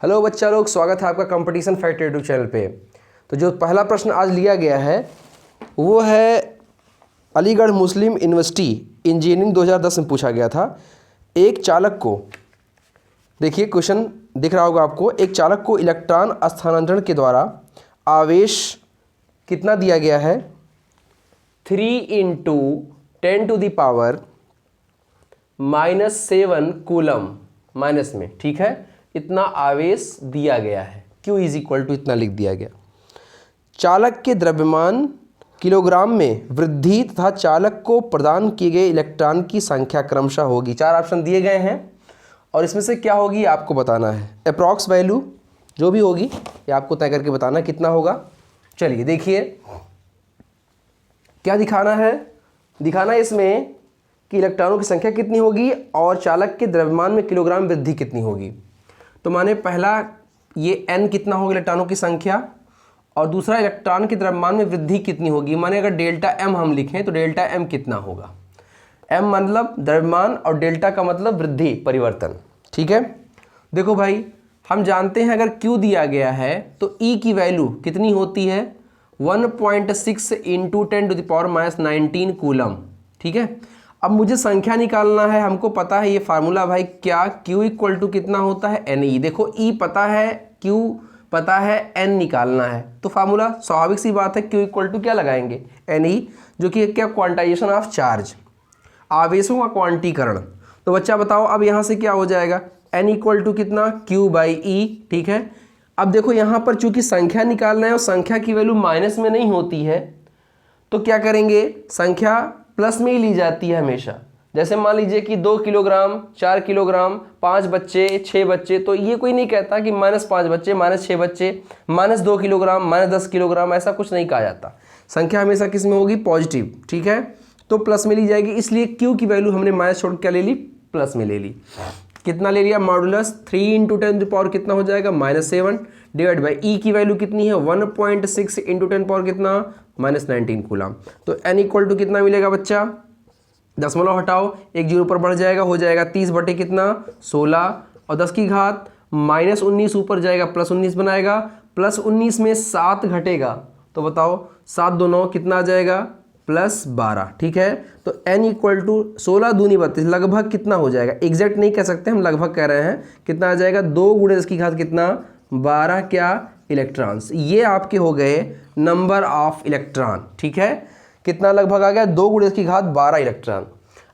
Hello बच्चा लोग, स्वागत है आपका कंपटीशन फैक्टर यूट्यूब चैनल पे। तो जो पहला प्रश्न आज लिया गया है वो है अलीगढ़ मुस्लिम यूनिवर्सिटी इंजीनियरिंग 2010 में पूछा गया था। एक चालक को, देखिए क्वेश्चन दिख रहा होगा आपको, एक चालक को इलेक्ट्रॉन स्थानांतरण के द्वारा आवेश कितना दिया गया है 3 × 10⁻⁻7 कूलम माइनस में, ठीक है, इतना आवेश दिया गया है। Q = इतना लिख दिया गया। चालक के द्रव्यमान किलोग्राम में वृद्धि तथा चालक को प्रदान किए गए इलेक्ट्रॉन की संख्या क्रमशः होगी। 4 ऑप्शन दिए गए हैं और इसमें से क्या होगी आपको बताना है। अप्रॉक्स वैल्यू जो भी होगी ये आपको तय करके बताना कितना होगा। चलिए देखिए क्या दिखाना है। दिखाना है इसमें कि इलेक्ट्रॉनों की संख्या कितनी होगी और चालक के द्रव्यमान में किलोग्राम वृद्धि कितनी होगी। तो माने पहला ये n कितना होगा इलेक्ट्रॉनों की संख्या, और दूसरा इलेक्ट्रॉन के द्रव्यमान में वृद्धि कितनी होगी। माने अगर डेल्टा m हम लिखें तो डेल्टा m कितना होगा। m मतलब द्रव्यमान और डेल्टा का मतलब वृद्धि, परिवर्तन, ठीक है। देखो भाई हम जानते हैं अगर q दिया गया है तो e की वैल्यू कितनी होती है 1.6 × 10⁻⁻19 कूलम, ठीक है। अब मुझे संख्या निकालना है, हमको पता है ये फार्मूला भाई क्या, Q = कितना होता है Ne। देखो E पता है, Q पता है, N निकालना है, तो फार्मूला स्वाभाविक सी बात है Q = क्या लगाएंगे Ne, जो कि क्या क्वांटाइजेशन ऑफ चार्ज, आवेशों का क्वांटीकरण। तो बच्चा बताओ अब यहाँ से क्या हो जाएगा, N = कितना Q/E, ठीक है। अब देखो यहाँ पर चूंकि संख्या निकालना है और संख्या की वैल्यू माइनस में नहीं होती है तो क्या करेंगे, संख्या प्लस में ही ली जाती है हमेशा। जैसे मान लीजिए कि 2 किलोग्राम, 4 किलोग्राम, 5 बच्चे, 6 बच्चे, तो ये कोई नहीं कहता कि -5 बच्चे, -6 बच्चे, -2 किलोग्राम, -10 किलोग्राम, ऐसा कुछ नहीं कहा जाता। संख्या हमेशा किस में होगी, पॉजिटिव, ठीक है, तो प्लस में ली जाएगी। इसलिए क्यू की वैल्यू हमने माइनस छोड़ क्या ले ली, प्लस में ले ली। कितना ले लिया, मॉडुलस 3 × 10⁻⁻ कितना हो जाएगा -7 डिवाइड बाई ई की वैल्यू कितनी है 1.6 × 10⁻⁻ कितना -19 कूलम। तो n = कितना मिलेगा बच्चा, दशमलव हटाओ, एक जीरो ऊपर बढ़ जाएगा, हो जाएगा 30 बटे कितना 16 और 10 की घात -19 ऊपर जाएगा प्लस 19 बनाएगा, +19 में 7 घटेगा तो बताओ 7 2 9 कितना आ जाएगा +12, ठीक है। तो n = 16 दूनी 32, लगभग कितना हो जाएगा, एग्जैक्ट नहीं कह सकते हम, लगभग कह रहे हैं, कितना आ जाएगा 2 × 10 की घात कितना 12 क्या इलेक्ट्रॉन्स। ये आपके हो गए नंबर ऑफ इलेक्ट्रॉन, ठीक है। कितना लगभग आ गया 2 × 10 की घात 12 इलेक्ट्रॉन।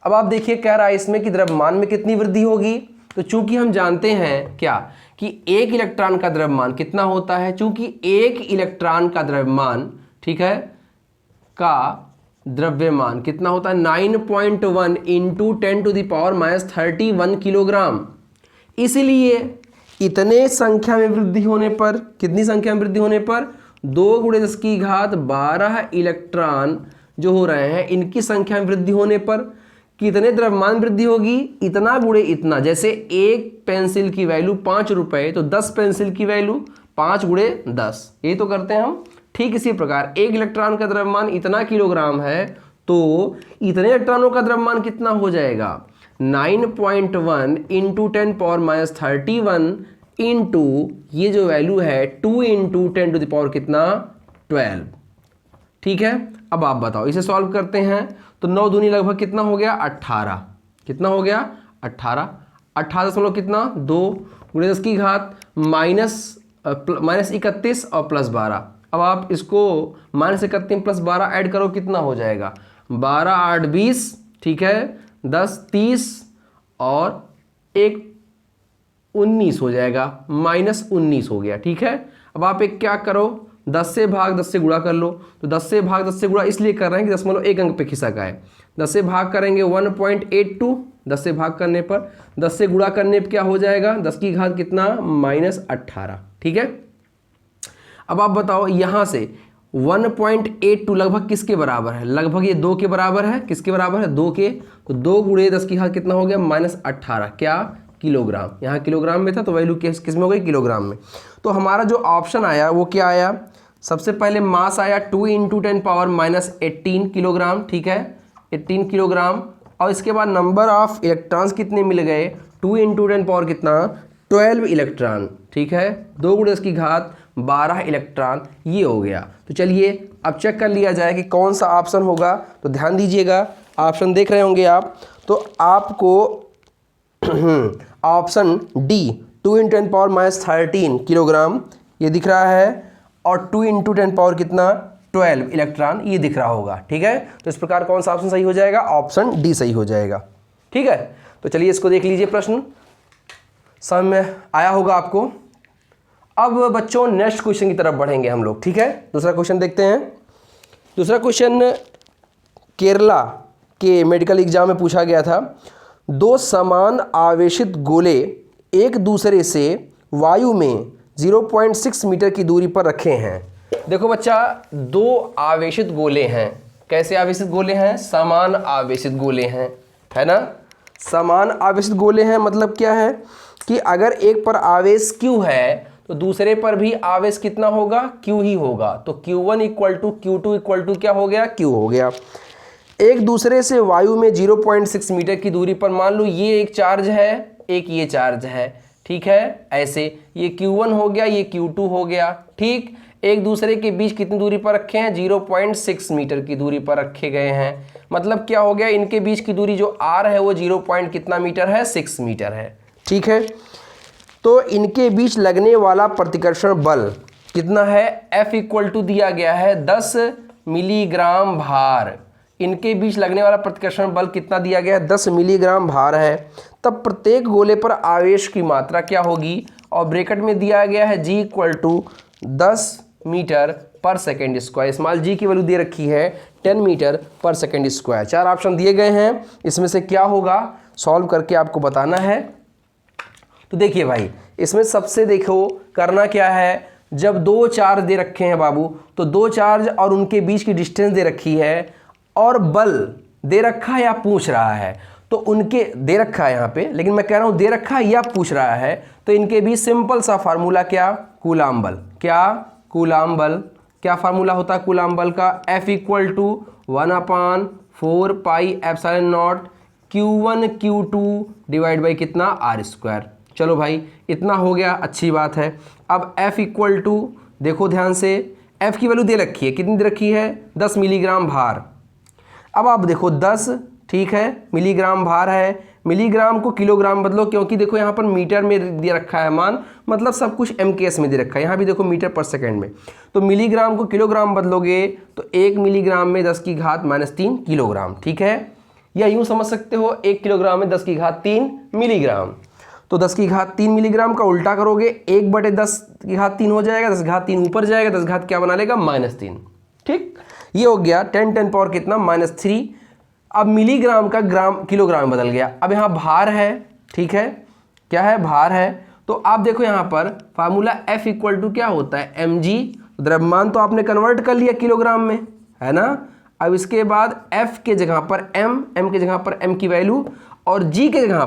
अब आप देखिए कह रहा है इसमें कि द्रव्यमान में कितनी वृद्धि होगी। तो चूंकि हम जानते हैं क्या कि एक इलेक्ट्रॉन का द्रव्यमान कितना होता है, चूंकि एक इलेक्ट्रॉन का द्रव्यमान, ठीक है, का द्रव्यमान कितना होता है 9.1 × 10⁻31 किलोग्राम। इसलिए इतने संख्या में वृद्धि होने पर, कितनी संख्या में वृद्धि होने पर 2 × 10 की घात 12 इलेक्ट्रॉन जो हो रहे हैं, इनकी संख्या में वृद्धि होने पर कितने द्रव्यमान वृद्धि होगी, इतना गुणे इतना। जैसे एक पेंसिल की वैल्यू 5 रुपए तो 10 पेंसिल की वैल्यू 5 × 10, यही तो करते हैं हम। ठीक इसी प्रकार एक इलेक्ट्रॉन का द्रव्यमान इतना किलोग्राम है तो इतने इलेक्ट्रॉनों का द्रव्यमान कितना हो जाएगा 9.1 × 10⁻31 इंटू ये जो वैल्यू है 2 × 10⁻ कितना 12, ठीक है। अब आप बताओ इसे सॉल्व करते हैं तो 9 दूनी लगभग कितना हो गया 18, कितना हो गया 18, 18 कितना 2 × 10 की घात -31 और +12। अब आप इसको -31 + 12 ऐड करो कितना हो जाएगा 12 8 20, ठीक है, 10 30 और 1 19 हो जाएगा, -19 हो गया, ठीक है। अब आप एक क्या करो 10 से भाग 10 से गुणा कर लो। तो 10 से भाग 10 से गुणा इसलिए कर रहे हैं कि दशमलव एक अंक पे खिसक आए। 10 से भाग करेंगे 1.82, 10 से भाग करने पर 10 से गुणा करने पर क्या हो जाएगा 10 की घात कितना -18, ठीक है। अब आप बताओ यहाँ से 1.82 लगभग किसके बराबर है, लगभग ये 2 के बराबर है। किसके बराबर है 2 के, तो 2 × 10 की घात कितना हो गया -18 क्या किलोग्राम। यहाँ किलोग्राम में था तो वैल्यू किस में हो गई किलोग्राम में। तो हमारा जो ऑप्शन आया वो क्या आया, सबसे पहले मास आया 2 × 10⁻−18 किलोग्राम, ठीक है 18 किलोग्राम। और इसके बाद नंबर ऑफ इलेक्ट्रॉन्स कितने मिल गए 2 × 10 कितना 12 इलेक्ट्रॉन, ठीक है, 2 × 10 की घात 12 इलेक्ट्रॉन, ये हो गया। तो चलिए अब चेक कर लिया जाए कि कौन सा ऑप्शन होगा। तो ध्यान दीजिएगा, ऑप्शन देख रहे होंगे आप, तो आपको ऑप्शन डी 2 × 10⁻13 किलोग्राम ये दिख रहा है, और 2 × 10 कितना 12 इलेक्ट्रॉन ये दिख रहा होगा, ठीक है। तो इस प्रकार कौन सा ऑप्शन सही हो जाएगा, ऑप्शन डी सही हो जाएगा, ठीक है। तो चलिए इसको देख लीजिए, प्रश्न समझ में आया होगा आपको। अब बच्चों नेक्स्ट क्वेश्चन की तरफ बढ़ेंगे हम लोग, ठीक है। दूसरा क्वेश्चन देखते हैं। दूसरा क्वेश्चन केरला के मेडिकल एग्जाम में पूछा गया था। 2 समान आवेशित गोले एक दूसरे से वायु में 0.6 मीटर की दूरी पर रखे हैं। देखो बच्चा, 2 आवेशित गोले हैं। कैसे आवेशित गोले हैं, समान आवेशित गोले हैं, है ना। समान आवेशित गोले हैं मतलब क्या है कि अगर एक पर आवेश Q है तो दूसरे पर भी आवेश कितना होगा, Q ही होगा। तो Q1 = Q2 = क्या हो गया, Q हो गया। एक दूसरे से वायु में 0.6 मीटर की दूरी पर, मान लो ये एक चार्ज है, एक ये चार्ज है, ठीक है। ऐसे ये Q1 हो गया, ये Q2 हो गया, ठीक। एक दूसरे के बीच कितनी दूरी पर रखे हैं, 0.6 मीटर की दूरी पर रखे गए हैं। मतलब क्या हो गया, इनके बीच की दूरी जो R है वो 0. कितना मीटर है, 6 मीटर है, ठीक है। तो इनके बीच लगने वाला प्रतिकर्षण बल कितना है, F = दिया गया है 10 मिलीग्राम भार। इनके बीच लगने वाला प्रतिकर्षण बल कितना दिया गया है, 10 मिलीग्राम भार है। तब प्रत्येक गोले पर आवेश की मात्रा क्या होगी, और ब्रैकेट में दिया गया है G = 10 मीटर पर सेकेंड स्क्वायर। स्मॉल g की वैल्यू दे रखी है 10 मीटर पर सेकेंड स्क्वायर। 4 ऑप्शन दिए गए हैं, इसमें से क्या होगा सॉल्व करके आपको बताना है। तो देखिए भाई, इसमें सबसे देखो करना क्या है, जब 2 चार्ज दे रखे हैं बाबू, तो 2 चार्ज और उनके बीच की डिस्टेंस दे रखी है, और बल दे रखा है या पूछ रहा है, तो उनके दे रखा है यहाँ पे, लेकिन मैं कह रहा हूँ दे रखा है या पूछ रहा है, तो इनके बीच सिंपल सा फार्मूला क्या, कूलाम बल। क्या, कूलाम बल। क्या फार्मूला होता है कूलाम बल का, F = 1/4 pi epsilon not Q1 Q2 divide by कितना R²। चलो भाई इतना हो गया, अच्छी बात है। अब F = देखो ध्यान से, F की वैल्यू दे रखी है, कितनी दे रखी है, 10 मिलीग्राम भार। अब आप देखो 10, ठीक है, मिलीग्राम भार है, मिलीग्राम को किलोग्राम बदलो, क्योंकि देखो यहाँ पर मीटर में दे रखा है मान, मतलब सब कुछ MKS में दे रखा है। यहाँ भी देखो मीटर पर सेकंड में, तो मिलीग्राम को किलोग्राम बदलोगे तो 1 मिलीग्राम में 10 की घात -3 किलोग्राम, ठीक है। या यूँ समझ सकते हो 1 किलोग्राम में 10 की घात 3 मिलीग्राम। तो 10 की घात 3 मिलीग्राम का उल्टा करोगे, 1/10 की घात 3 हो जाएगा, 10 घात 3 ऊपर जाएगा, 10 घात क्या बना लेगा, -3, ठीक। ये हो गया 10 पावर कितना, -3। अब मिलीग्राम का ग्राम किलोग्राम बदल गया। अब यहाँ भार है, ठीक है, क्या है, भार है। तो आप देखो यहाँ पर फार्मूला F = क्या होता है, mg। द्रव्यमान तो आपने कन्वर्ट कर लिया किलोग्राम में, है ना। अब इसके बाद F के जगह पर m के जगह पर m की वैल्यू, और g के जगह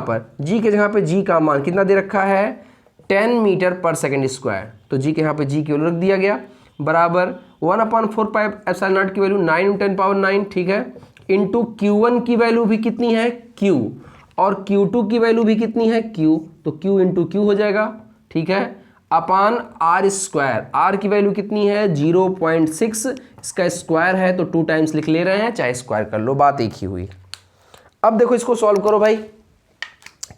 पर g का मान कितना दे रखा है, 10 मीटर पर सेकेंड स्क्वायर। तो g के यहाँ पे g की वैल्यू रख दिया गया, बराबर 1/4 पाई एप्सिलॉन नॉट की वैल्यू 9 × 10⁻9, ठीक है, इंटू Q1 की वैल्यू भी कितनी है, Q, और Q2 की वैल्यू भी कितनी है, Q। तो Q × Q हो जाएगा, ठीक है, अपान R²। R की वैल्यू कितनी है, 0.6, इसका स्क्वायर है तो 2 टाइम्स लिख ले रहे हैं, चाहे स्क्वायर कर लो, बात एक ही हुई। अब देखो इसको सॉल्व करो भाई,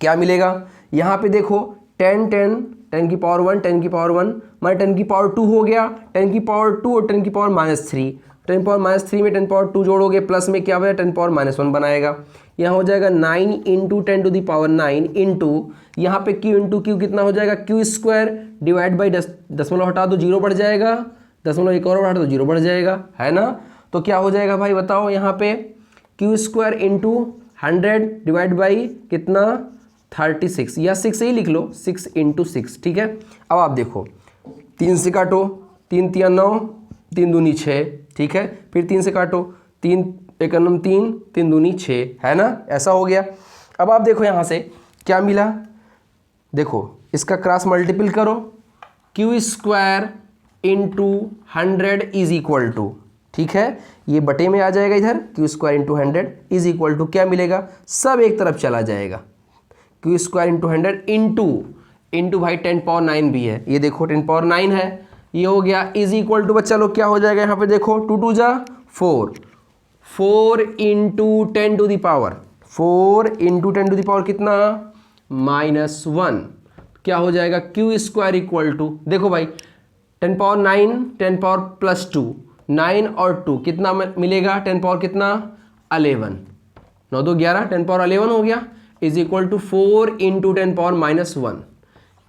क्या मिलेगा। यहाँ पे देखो 10 10 10 की पावर 1 10 की पावर 1 माइनस 10 की पावर 2 हो गया, 10 की पावर 2 और 10 की पावर -3, 10 पावर -3 में 10 पावर 2 जोड़ोगे, प्लस में क्या बनेगा, 10 पावर -1 बनाएगा। यहाँ हो जाएगा 9 × 10⁻9 इंटू यहाँ पे Q × Q कितना हो जाएगा, Q² डिवाइड बाई 10, दशमलव हटा दो 0 बढ़ जाएगा, दशमलव एक और हटा दो 0 बढ़ जाएगा, है ना। तो क्या हो जाएगा भाई बताओ, यहाँ पे Q² × 100 डिवाइड बाई कितना, 36, या 6 ही लिख लो, 6 × 6, ठीक है। अब आप देखो 3 से काटो, 3 × 9, 3 दूनी 6, ठीक है, फिर 3 से काटो, 3 × 3, 3 दूनी 6, है ना, ऐसा हो गया। अब आप देखो यहाँ से क्या मिला, देखो इसका क्रॉस मल्टीपल करो, Q² × 100 इज इक्वल टू, ठीक है, ये बटे में आ जाएगा इधर, Q² × 100 इज इक्वल टू क्या मिलेगा, सब एक तरफ चला जाएगा, Q² × 100 इंटू इंटू भाई 10 पावर 9 भी है, ये देखो 10 पावर 9 है, ये हो गया इज इक्वल टू बच्चा लोग क्या हो जाएगा यहाँ पे देखो 2 2 जा 4, 4 into 10 to the power 4 into 10 to the power कितना -1, क्या हो जाएगा क्यू स्क्वायर इक्वल टू देखो भाई 10 पावर 9 10 पावर प्लस 2 9 और 2 कितना मिलेगा 10 पावर कितना 11 9 2 11 10 पावर 11 हो गया is equal to 4 into 10 power -1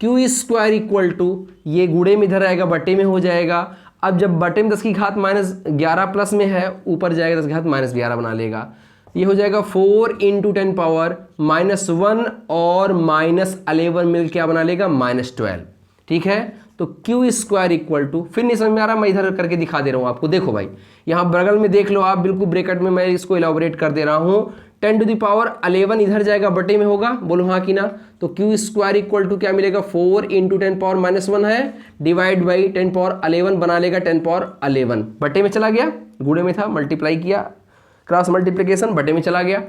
q square equal to ये गुणे में इधर आएगा बटे में हो जाएगा। अब जब बटे में 10 की घात -11 प्लस में है ऊपर जाएगा 10 की घात -11 बना लेगा, ये हो जाएगा 4 इंटू 10 पावर -1 और -11 मिल क्या बना लेगा -12। ठीक है, तो क्यू स्क्वायर इक्वल टू फिर नहीं समझ में आ रहा, मैं इधर करके दिखा दे रहा हूँ आपको। देखो भाई यहाँ बगल में देख लो आप, बिल्कुल ब्रैकेट में मैं इसको इलाबोरेट कर दे रहा हूँ। 10 टू द पावर 11 इधर जाएगा बटे में होगा, बोलो हाँ कि ना, तो क्यू स्क्वायर इक्वल टू क्या मिलेगा 4 इंटू 10 पावर -1 है डिवाइड बाई 10 पावर 11 बना लेगा 10 पावर 11 बटे में चला गया, गुणे में था मल्टीप्लाई किया क्रॉस मल्टीप्लिकेशन बटे में चला गया।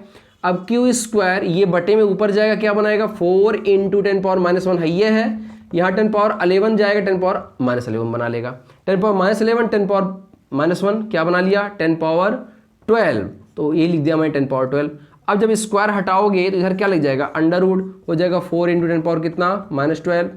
अब क्यू स्क्वायर ये बटे में ऊपर जाएगा क्या बनाएगा 4 इंटू 10 पावर -1 है, ये है यहाँ 10 पावर 11 जाएगा 10 पावर -11 बना लेगा, 10 पावर -11 10 पावर -1 क्या बना लिया 10 पावर 12, तो ये लिख दिया मैं 10 पावर 12। अब जब स्क्वायर हटाओगे तो इधर क्या लग जाएगा अंडर रूट हो जाएगा 4 इंटू 10 पावर कितना -12।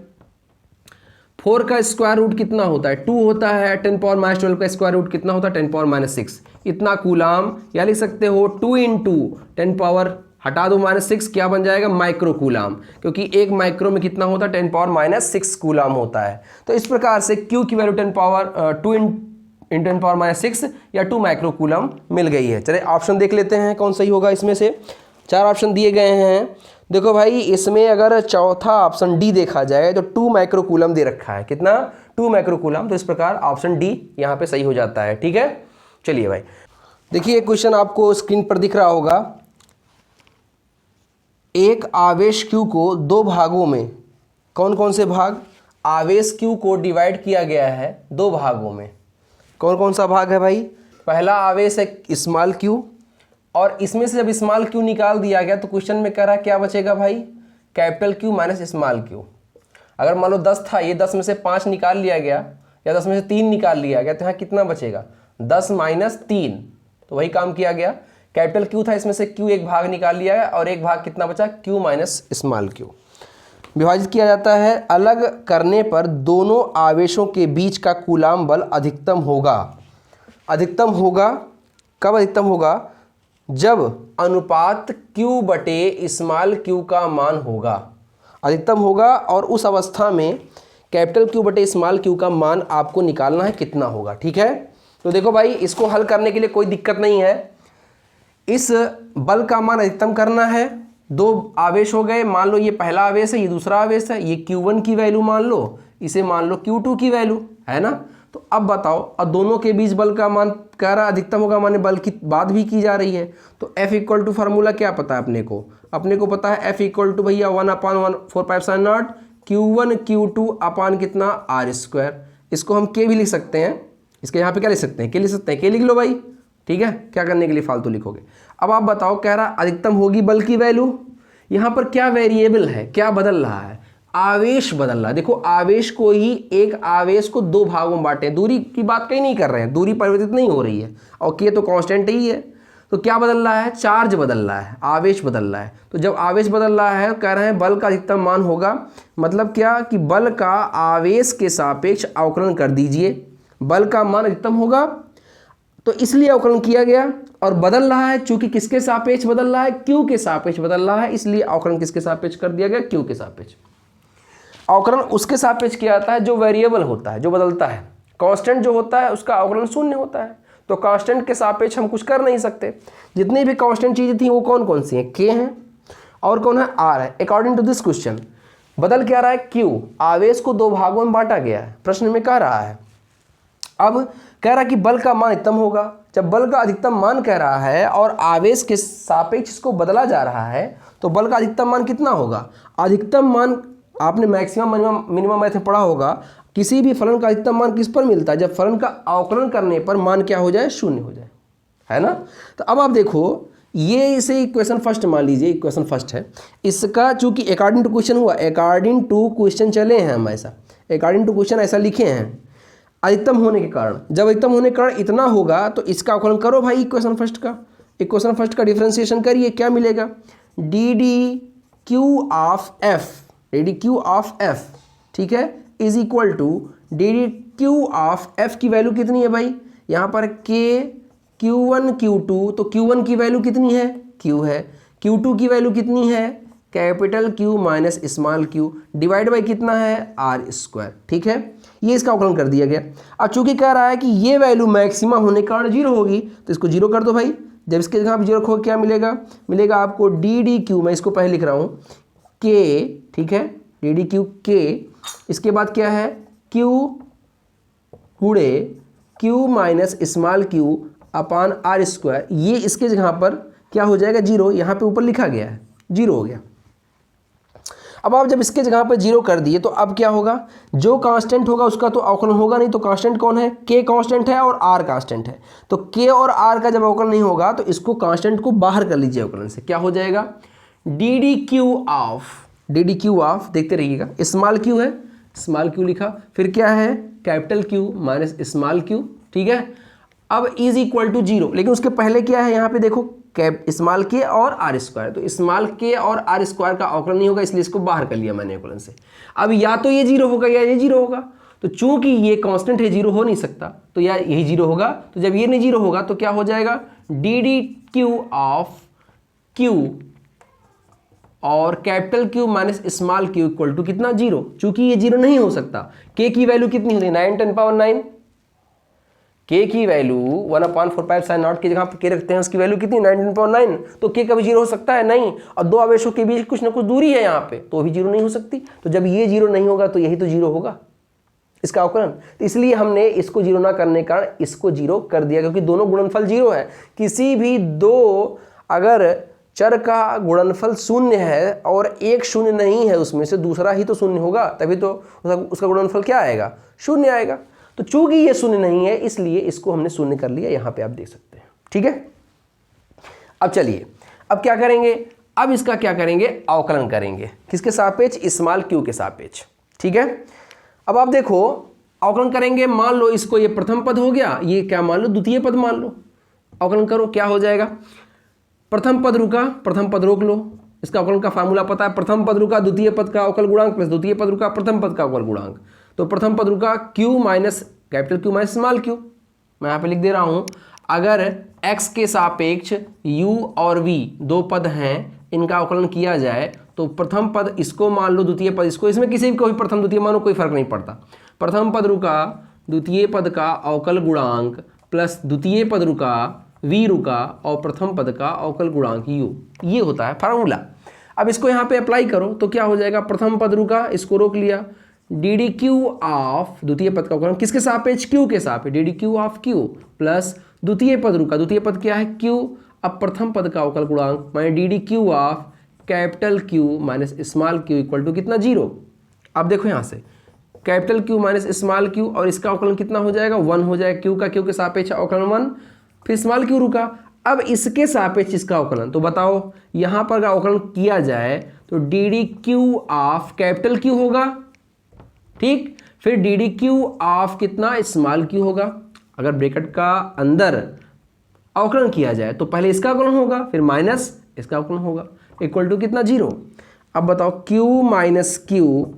4 का स्क्वायर रूट कितना होता है 2 होता है, 10 पावर -12 का स्क्वायर रूट कितना होता है 10 पावर -6, इतना कूलाम, या लिख सकते हो 2 इंटू 10 पावर हटा दो -6 क्या बन जाएगा माइक्रो कूलाम, क्योंकि एक माइक्रो में कितना होता है 10 पावर -6 कूलाम होता है। तो इस प्रकार से Q की वैल्यू 10 पावर 2 इन 10 पावर -6 या 2 माइक्रो कूलम मिल गई है। चलिए ऑप्शन देख लेते हैं कौन सही होगा, इसमें से 4 ऑप्शन दिए गए हैं। देखो भाई इसमें अगर चौथा ऑप्शन डी देखा जाए तो 2 माइक्रो कूलम दे रखा है, कितना 2 माइक्रो कूलम, तो इस प्रकार ऑप्शन डी यहाँ पे सही हो जाता है। ठीक है, चलिए भाई देखिए क्वेश्चन आपको स्क्रीन पर दिख रहा होगा, एक आवेश Q को 2 भागों में, कौन कौन से भाग, आवेश Q को डिवाइड किया गया है 2 भागों में, कौन कौन सा भाग है भाई, पहला आवेश है स्मॉल q, और इसमें से जब स्मॉल q निकाल दिया गया तो क्वेश्चन में कह रहा है क्या बचेगा भाई capital Q minus small q। अगर मान लो 10 था, ये 10 में से 5 निकाल लिया गया या 10 में से 3 निकाल लिया गया तो यहाँ कितना बचेगा 10 माइनस 3, तो वही काम किया गया। कैपिटल Q था, इसमें से Q एक भाग निकाल लिया गया और एक भाग कितना बचा Q माइनस स्मॉल q। विभाजित किया जाता है, अलग करने पर दोनों आवेशों के बीच का कूलाम बल अधिकतम होगा। अधिकतम होगा कब, अधिकतम होगा जब अनुपात Q बटे स्मॉल q का मान होगा, अधिकतम होगा, और उस अवस्था में कैपिटल Q बटे स्मॉल q का मान आपको निकालना है कितना होगा। ठीक है, तो देखो भाई इसको हल करने के लिए कोई दिक्कत नहीं है, इस बल का मान अधिकतम करना है। 2 आवेश हो गए, मान लो ये पहला आवेश है ये दूसरा आवेश है, ये Q1 की वैल्यू मान लो, इसे मान लो Q2 की वैल्यू है ना। तो अब बताओ, अब दोनों के बीच बल का मान कह रहा अधिकतम होगा, माने बल की बात भी की जा रही है। तो F इक्वल टू फार्मूला क्या पता है अपने को पता है F इक्वल टू भैया 1/4πε0 Q1 Q2 अपान कितना R²। इसको हम K भी लिख सकते हैं, इसके यहाँ पे क्या लिख सकते हैं K लिख सकते हैं, K लिख लो भाई। ठीक है, क्या करने के लिए फालतू लिखोगे। अब आप बताओ, कह रहा अधिकतम होगी बल की वैल्यू, यहाँ पर क्या वेरिएबल है, क्या बदल रहा है, आवेश बदल रहा है। देखो आवेश को ही, एक आवेश को 2 भागों में बांटे, दूरी की बात कहीं नहीं कर रहे हैं, दूरी परिवर्तित नहीं हो रही है, और K तो कांस्टेंट ही है। तो क्या बदल रहा है, चार्ज बदल रहा है, आवेश बदल रहा है। तो जब आवेश बदल रहा है, कह रहे हैं बल का अधिकतम मान होगा, मतलब क्या कि बल का आवेश के सापेक्ष अवकलन कर दीजिए, बल का मान अधिकतम होगा, तो इसलिए अवकलन किया गया। और बदल रहा है चूंकि किसके सापेक्ष बदल रहा है, Q के सापेक्ष बदल रहा है, इसलिए अवकलन किसके सापेक्ष कर दिया गया, Q के सापेक्ष। अवकलन उसके सापेक्ष किया जाता है जो वेरिएबल होता है, जो बदलता है। कांस्टेंट जो होता है उसका अवकलन 0 होता है, तो कांस्टेंट के सापेक्ष हम कुछ कर नहीं सकते। जितनी भी कांस्टेंट चीजें थी वो कौन कौन सी हैं, K हैं और कौन है, R है। अकॉर्डिंग टू दिस क्वेश्चन बदल क्या रहा है, Q, आवेश को 2 भागों में बांटा गया है, प्रश्न में कह रहा है। अब कह रहा कि बल का मान अधिकतम होगा, जब बल का अधिकतम मान कह रहा है और आवेश के सापेक्ष इसको बदला जा रहा है, तो बल का अधिकतम मान कितना होगा। अधिकतम मान आपने मैक्सिमम मिनिमम मैथ में पढ़ा होगा, किसी भी फलन का अधिकतम मान किस पर मिलता है, जब फलन का अवकलन करने पर मान क्या हो जाए, 0 हो जाए, है ना। तो अब आप देखो ये इसे इक्वेशन फर्स्ट मान लीजिए, इक्वेशन फर्स्ट है इसका, चूंकि अकॉर्डिंग टू क्वेश्चन हुआ, अकॉर्डिंग टू क्वेश्चन चले हैं हम, ऐसा अकॉर्डिंग टू क्वेश्चन ऐसा लिखे हैं अधिकतम होने के कारण। जब अधिकतम होने के कारण इतना होगा तो इसका अवकलन करो भाई, इक्वेशन फर्स्ट का, इक्वेशन फर्स्ट का डिफरेंशिएशन करिए, क्या मिलेगा, d d q of f, d d q of f, ठीक है, is equal to d d q of f की वैल्यू कितनी है भाई, यहाँ पर के Q1 Q2, तो Q1 की वैल्यू कितनी है, Q है, Q2 की वैल्यू कितनी है, capital Q minus small q, divide by कितना है, आर स्क्वायर, ठीक है। ये इसका अवकलन कर दिया गया। अब चूंकि कह रहा है कि ये वैल्यू मैक्सिमम होने के कारण जीरो होगी, तो इसको जीरो कर दो भाई। जब इसके जगह आप जीरो रखो क्या मिलेगा, मिलेगा आपको डी डी क्यू, मैं इसको पहले लिख रहा हूँ के, ठीक है, डी डी क्यू के, इसके बाद क्या है Q गुणे Q minus small q upon r square, ये इसके जगह पर क्या हो जाएगा, जीरो, यहाँ पे ऊपर लिखा गया है जीरो हो गया। अब आप जब इसके जगह पर जीरो कर दिए तो अब क्या होगा, जो कांस्टेंट होगा उसका तो अवकलन होगा नहीं, तो कांस्टेंट कौन है, के कांस्टेंट है और आर कांस्टेंट है, तो के और आर का जब अवकलन नहीं होगा तो इसको कांस्टेंट को बाहर कर लीजिए अवकलन से, क्या हो जाएगा, d d q of, D d q of, देखते रहिएगा, स्मॉल क्यू है, स्मॉल क्यू लिखा, फिर क्या है capital q minus small Q, ठीक है। अब इज इक्वल टू जीरो, लेकिन उसके पहले क्या है, यहाँ पे देखो कैप स्मॉल के और आर स्क्वायर, तो स्मॉल के और आर स्क्वायर का अवकलन नहीं होगा, इसलिए इसको बाहर कर लिया मैंने अवकलन से। अब या तो ये जीरो होगा या ये जीरो होगा, तो चूंकि ये कांस्टेंट है जीरो हो नहीं सकता, तो या यही जीरो होगा, तो जब ये नहीं जीरो होगा तो क्या हो जाएगा, d d q of q और capital q minus small q equal to कितना, जीरो। चूंकि ये जीरो नहीं हो सकता, के की वैल्यू कितनी होती है, 9 10 पावर 9, के की वैल्यू 1/4 sin नॉट की जगह पर के रखते हैं, उसकी वैल्यू कितनी 19.9, तो के कभी जीरो हो सकता है नहीं, और दो आवेशों के बीच कुछ ना कुछ दूरी है यहाँ पे, तो भी जीरो नहीं हो सकती। तो जब ये जीरो नहीं होगा तो यही तो जीरो होगा इसका अवकलन, तो इसलिए हमने इसको जीरो ना करने का कारण इसको जीरो कर दिया, क्योंकि दोनों गुणनफल जीरो है। किसी भी दो अगर चर का गुणनफल शून्य है और एक शून्य नहीं है, उसमें से दूसरा ही तो शून्य होगा, तभी तो उसका गुणनफल क्या आएगा, शून्य आएगा। तो चूंकि ये शून्य नहीं है इसलिए इसको हमने शून्य कर लिया, यहां पे आप देख सकते हैं, ठीक है। अब चलिए, अब क्या करेंगे, अब इसका क्या करेंगे, अवकलन करेंगे, किसके सापेक्ष, स्मॉल क्यू के सापेक्ष, ठीक है। अब आप देखो अवकलन करेंगे, मान लो इसको ये प्रथम पद हो गया, ये क्या मान लो द्वितीय पद मान लो, अवकलन करो क्या हो जाएगा, प्रथम पद रुका, प्रथम पद रोक लो, इसका अवकलन का फार्मूला पता है, प्रथम पद रुका द्वितीय पद का अवकल गुणांक प्लस द्वितीय पद रुका प्रथम पद का अवकल गुणांक, तो प्रथम पद रुका q minus capital Q minus small q, मैं यहाँ पे लिख दे रहा हूँ, अगर x के सापेक्ष u और v दो पद हैं, इनका अवकलन किया जाए तो प्रथम पद इसको मान लो, द्वितीय पद इसको, इसमें किसी भी कोई प्रथम द्वितीय मानो कोई फर्क नहीं पड़ता, प्रथम पद रुका द्वितीय पद का अवकल गुणांक प्लस द्वितीय पद रुका v रुका और प्रथम पद का अवकल गुणांक u, ये होता है फार्मूला। अब इसको यहाँ पे अप्लाई करो तो क्या हो जाएगा, प्रथम पद रुका, इसको रोक लिया, डी डी क्यू ऑफ द्वितीय पद का अवकलन किसके सापेक्ष, क्यू के सापेक्ष, D d q of Q plus द्वितीय पद रुका, द्वितीय पद क्या है क्यू, अब प्रथम पद का अवकल गुणांक minus d d q of capital q minus small q equal to कितना, जीरो। अब देखो यहाँ से capital q minus small q और इसका अवकलन कितना हो जाएगा, 1 हो जाएगा, क्यू का क्यू के सापेक्ष अवकलन 1, फिर स्मॉल क्यू रुका, अब इसके सापेक्ष इसका अवकलन, तो बताओ यहाँ पर अवकलन किया जाए तो D d q of capital Q होगा, ठीक, फिर डी डी क्यू ऑफ कितना, स्मॉल क्यू होगा। अगर ब्रैकेट का अंदर अवकलन किया जाए तो पहले इसका अवकलन होगा, फिर माइनस इसका अवकलन होगा, इक्वल टू कितना, जीरो। अब बताओ q माइनस क्यू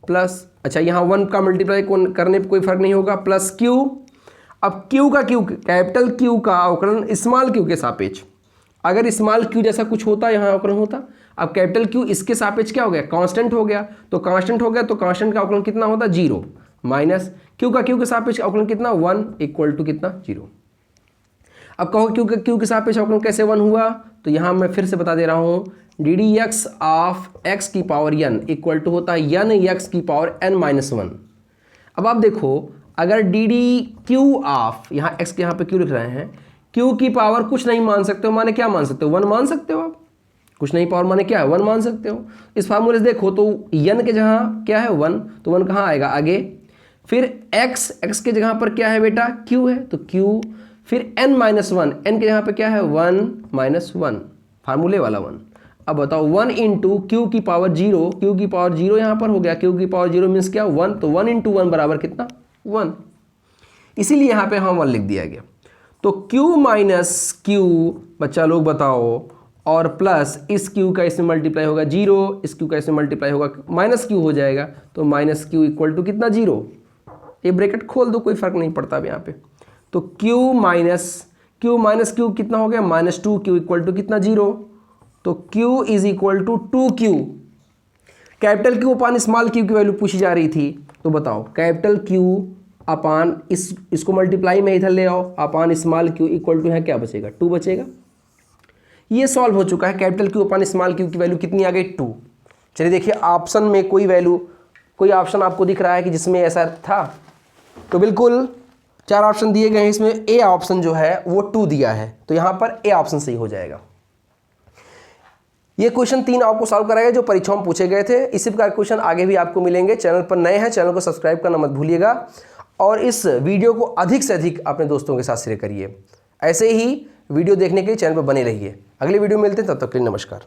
प्लस, अच्छा यहाँ 1 का मल्टीप्लाई करने पर कोई फर्क नहीं होगा, प्लस q, अब q का q कैपिटल q का अवकलन स्मॉल q के सापेक्ष, अगर स्मॉल q जैसा कुछ होता यहाँ अवकलन होता, अब कैपिटल Q इसके सापेक्ष क्या हो गया, कांस्टेंट हो गया, तो कांस्टेंट हो गया तो कांस्टेंट का अवकलन कितना होता, जीरो, माइनस Q का Q के सापेक्ष अवकलन कितना, 1 इक्वल टू कितना, जीरो। अब कहो Q का Q के सापेक्ष अवकलन कैसे 1 हुआ, तो यहाँ मैं फिर से बता दे रहा हूँ, D D x of x की पावर n इक्वल टू होता है n x की पावर n माइनस 1। अब आप देखो अगर डी डी क्यू ऑफ, यहाँ x के यहाँ पे Q लिख रहे हैं, Q की पावर कुछ नहीं मान सकते हो, माने क्या मान सकते हो, 1 मान सकते हो आप, कुछ नहीं पावर माने क्या है, 1 मान सकते हो। इस फार्मूले से देखो तो n के जहाँ क्या है 1, तो 1 कहाँ आएगा आगे, फिर x के जगह पर क्या है बेटा, q है, तो q फिर n माइनस वन, n के यहाँ पे क्या है 1 माइनस वन, फार्मूले वाला 1। अब बताओ 1 इंटू क्यू की पावर 0, क्यू की पावर 0 यहाँ पर हो गया, क्यू की पावर 0 मीन्स क्या 1, तो 1 इंटू 1 बराबर कितना 1, इसीलिए यहाँ पे हम 1 लिख दिया गया। तो q माइनस क्यू बच्चा लोग बताओ, और प्लस इस q का इसमें मल्टीप्लाई होगा 0, इस q का इसमें मल्टीप्लाई होगा माइनस q हो जाएगा, तो माइनस क्यू इक्वल टू कितना 0, ये ब्रैकेट खोल दो कोई फर्क नहीं पड़ता अब यहाँ पे। तो q माइनस क्यू कितना हो गया -2, q इक्वल टू कितना 0, तो q is equal to 2q। Capital Q upon small q की वैल्यू पूछी जा रही थी, तो बताओ कैपिटल Q अपान इसको मल्टीप्लाई में इधर ले आओ, upon small q equal to है क्या बचेगा 2 बचेगा। ये सॉल्व हो चुका है। Capital Q upon small q की वैल्यू कितनी आ गई 2। चलिए देखिए ऑप्शन में कोई ऑप्शन आपको दिख रहा है कि जिसमें ऐसा था, तो बिल्कुल 4 ऑप्शन दिए गए हैं, इसमें ए ऑप्शन जो है वो 2 दिया है, तो यहाँ पर ए ऑप्शन सही हो जाएगा। ये क्वेश्चन 3 आपको सॉल्व कराएगा जो परीक्षाओं में पूछे गए थे। इसी प्रकार क्वेश्चन आगे भी आपको मिलेंगे। चैनल पर नए हैं, चैनल को सब्सक्राइब करना मत भूलिएगा, और इस वीडियो को अधिक से अधिक अपने दोस्तों के साथ शेयर करिए। ऐसे ही वीडियो देखने के लिए चैनल पर बने रहिए। अगले वीडियो में मिलते हैं, तब तक के लिए नमस्कार।